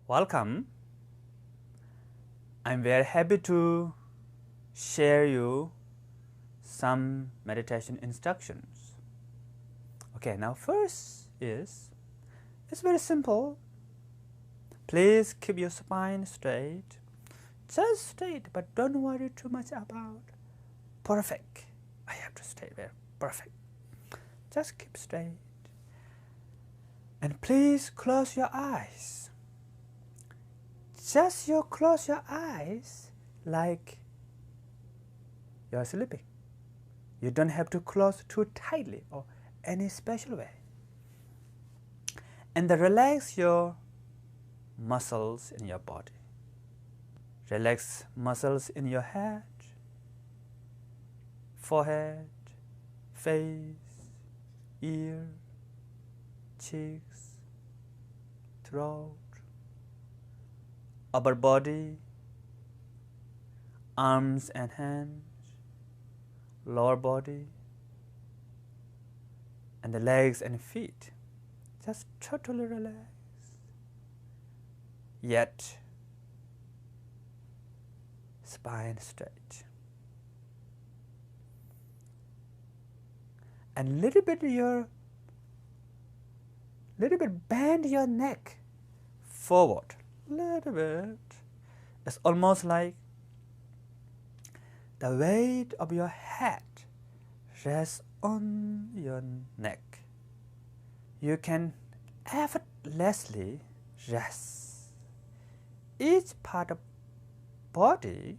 Welcome. I'm very happy to share you some meditation instructions. Okay, now first is, it's very simple. Please keep your spine straight. Just straight, but don't worry too much about perfect. I have to stay there, perfect. Just keep straight. And please close your eyes. Just close your eyes like you're sleeping. You don't have to close too tightly or any special way. And then relax your muscles in your body. Relax muscles in your head, forehead, face, ear, cheeks, throat, upper body, arms and hands, lower body, and the legs and feet. Just totally relax. Yet, spine straight. And little bit bend your neck forward. Little bit. It's almost like the weight of your head rests on your neck. You can effortlessly rest each part of body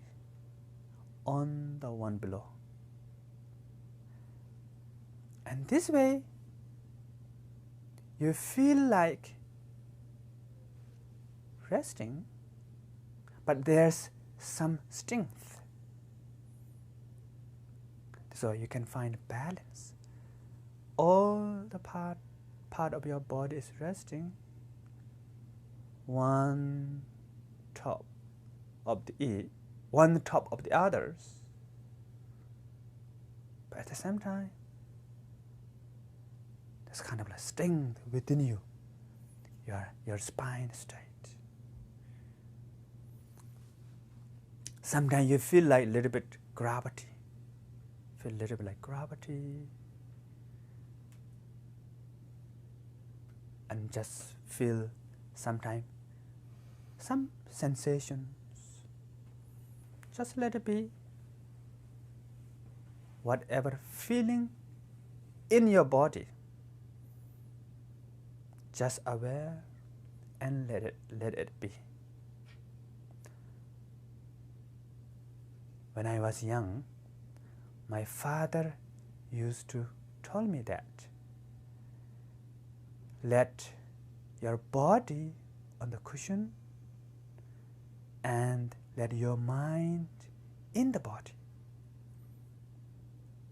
on the one below. And this way, you feel like resting, but there's some strength. So you can find balance. All the part of your body is resting. One top of the others. But at the same time, there's kind of like strength within you. Your spine straight. Sometimes you feel like a little bit gravity. Feel a little bit like gravity. And just feel sometimes some sensations. Just let it be. Whatever feeling in your body, just aware and let it be. When I was young, my father used to tell me that let your body on the cushion and let your mind in the body.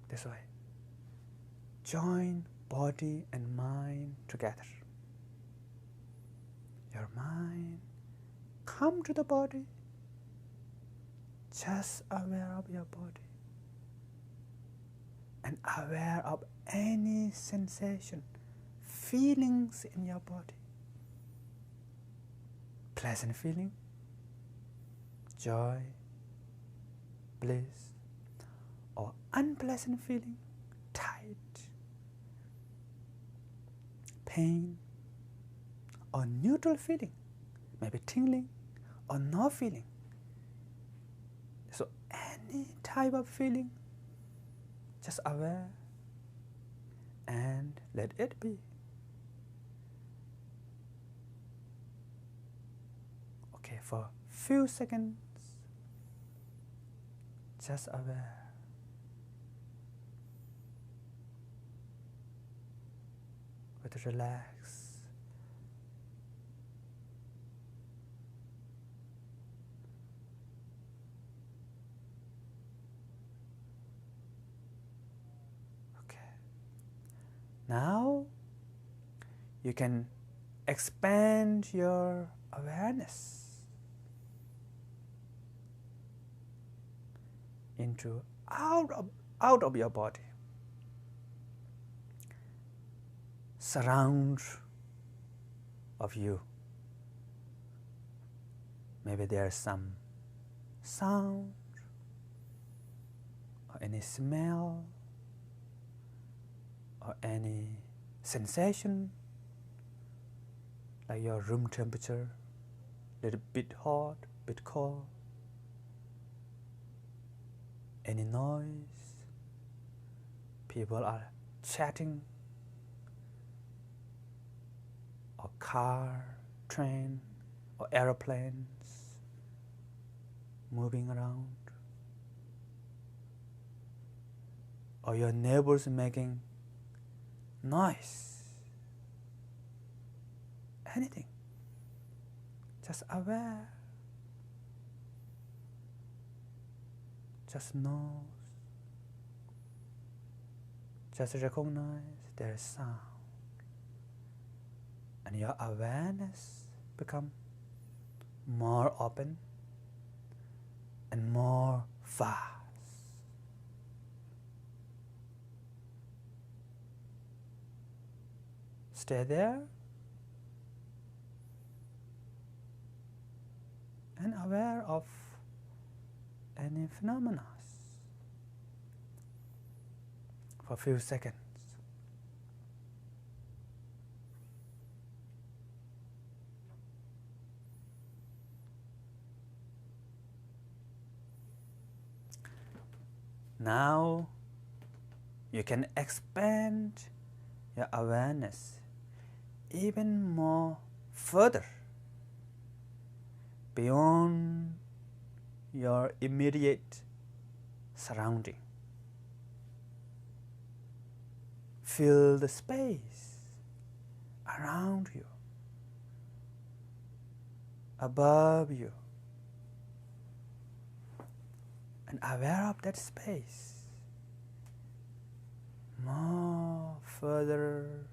This way. Join body and mind together. Your mind come to the body, just aware of your body and aware of any sensation, feelings in your body. Pleasant feeling, joy, bliss, or unpleasant feeling, tight, pain, or neutral feeling, maybe tingling or no feeling. So any type of feeling, just aware and let it be. Okay, for a few seconds, just aware. But relax. Now, you can expand your awareness into out of your body. Surround of you. Maybe there's some sound or any smell or any sensation, like your room temperature, a little bit hot, bit cold, any noise, people are chatting, or car, train, or aeroplanes moving around, or your neighbors making noise, anything, just aware, just knows, just recognize there is sound, and your awareness become more open and more fast. Stay there and aware of any phenomena for a few seconds. Now you can expand your awareness even more further beyond your immediate surrounding. Feel the space around you, above you, and aware of that space more further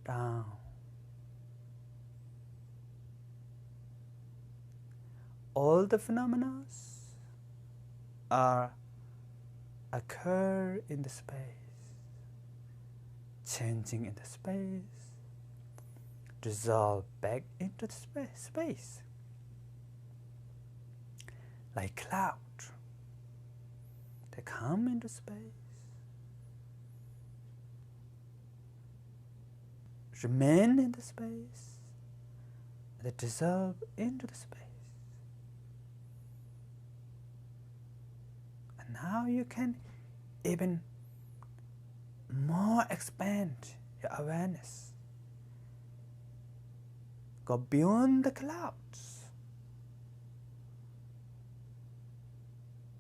down. All the phenomena occur in the space, changing in the space, dissolve back into the space. Like cloud, they come into space, remain in the space, they dissolve into the space. And now you can even more expand your awareness, go beyond the clouds.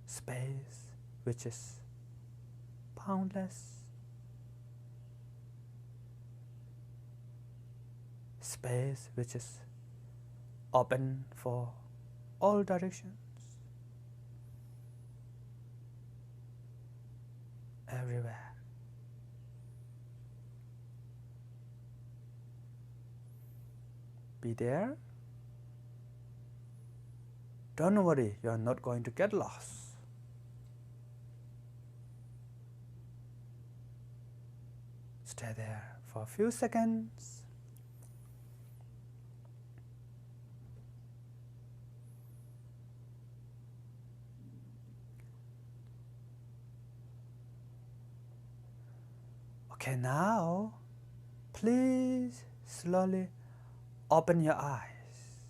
Space which is boundless, space which is open for all directions, everywhere. Be there. Don't worry, you're not going to get lost. Stay there for a few seconds. Okay, now please slowly open your eyes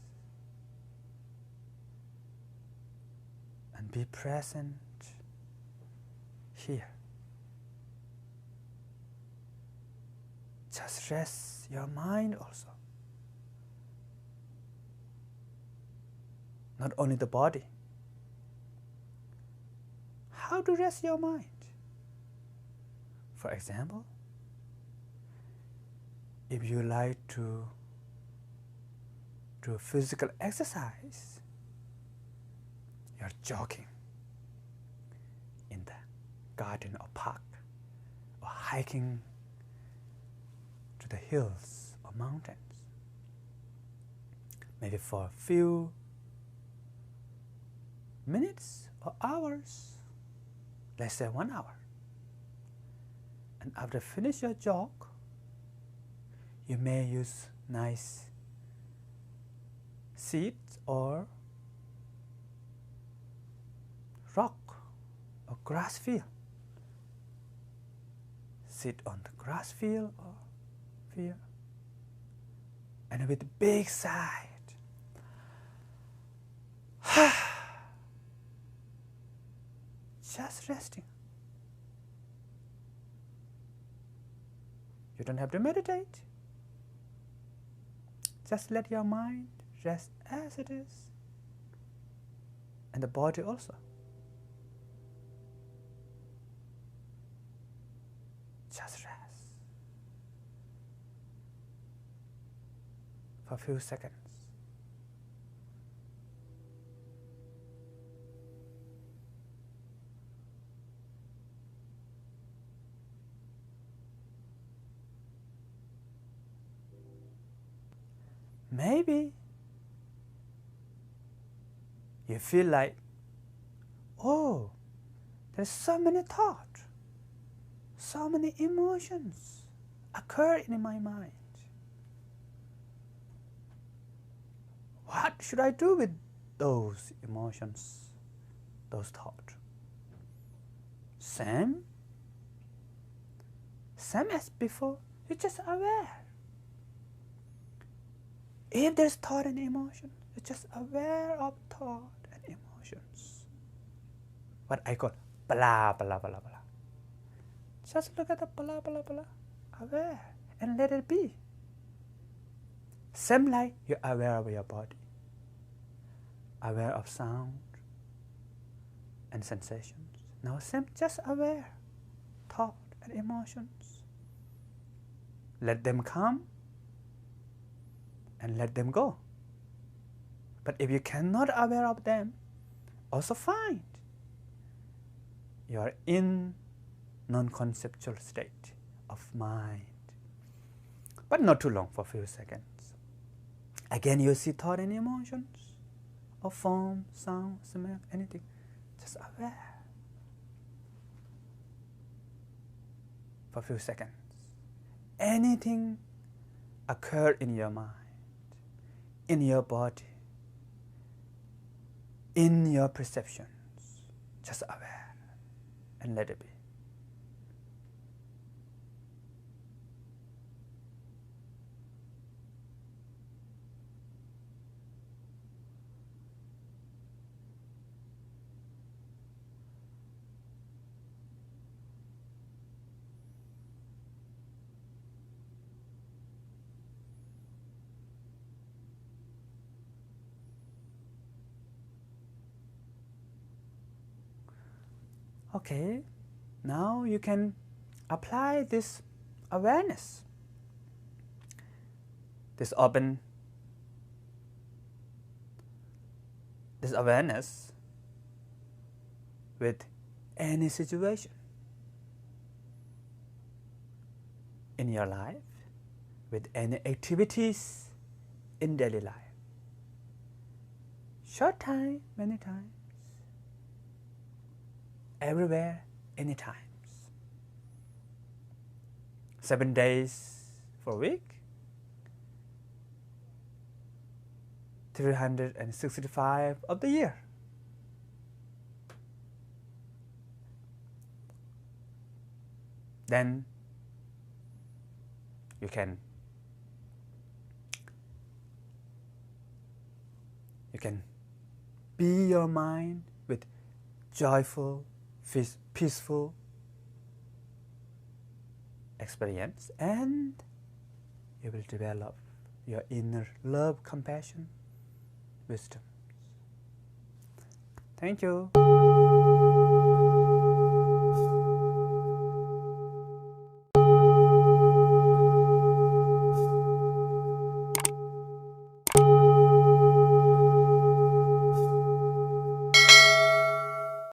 and be present here. Just rest your mind also. Not only the body. How to rest your mind? For example, if you like to do physical exercise, you're jogging in the garden or park, or hiking to the hills or mountains, maybe for a few minutes or hours, let's say 1 hour. And after finish your jog, you may use nice seat or rock or grass field. Sit on the grass field or field, and with big sigh, just resting. You don't have to meditate. Just let your mind rest as it is, and the body also. Just rest for a few seconds. Maybe you feel like, oh, there's so many thoughts, so many emotions occur in my mind. What should I do with those emotions, those thoughts? Same as before, you're just aware. If there's thought and emotion, you're just aware of thought and emotions. What I call blah, blah, blah, blah. Just look at the blah, blah, blah, aware, and let it be. Same like you're aware of your body, aware of sound and sensations. Now same, just aware, thought and emotions. Let them come and let them go. But if you cannot aware of them, also fine. You are in non-conceptual state of mind. But not too long, for a few seconds. Again, you see thought and emotions of form, sound, smell, anything. Just aware for a few seconds. Anything occur in your mind, in your body, in your perceptions, just aware and let it be. Okay, now you can apply this awareness, this awareness with any situation in your life, with any activities in daily life. Short time, many times. Everywhere, anytime. 7 days for a week, 365 of the year. Then you can be your mind with joyful, peaceful experience, and you will develop your inner love, compassion, wisdom. Thank you.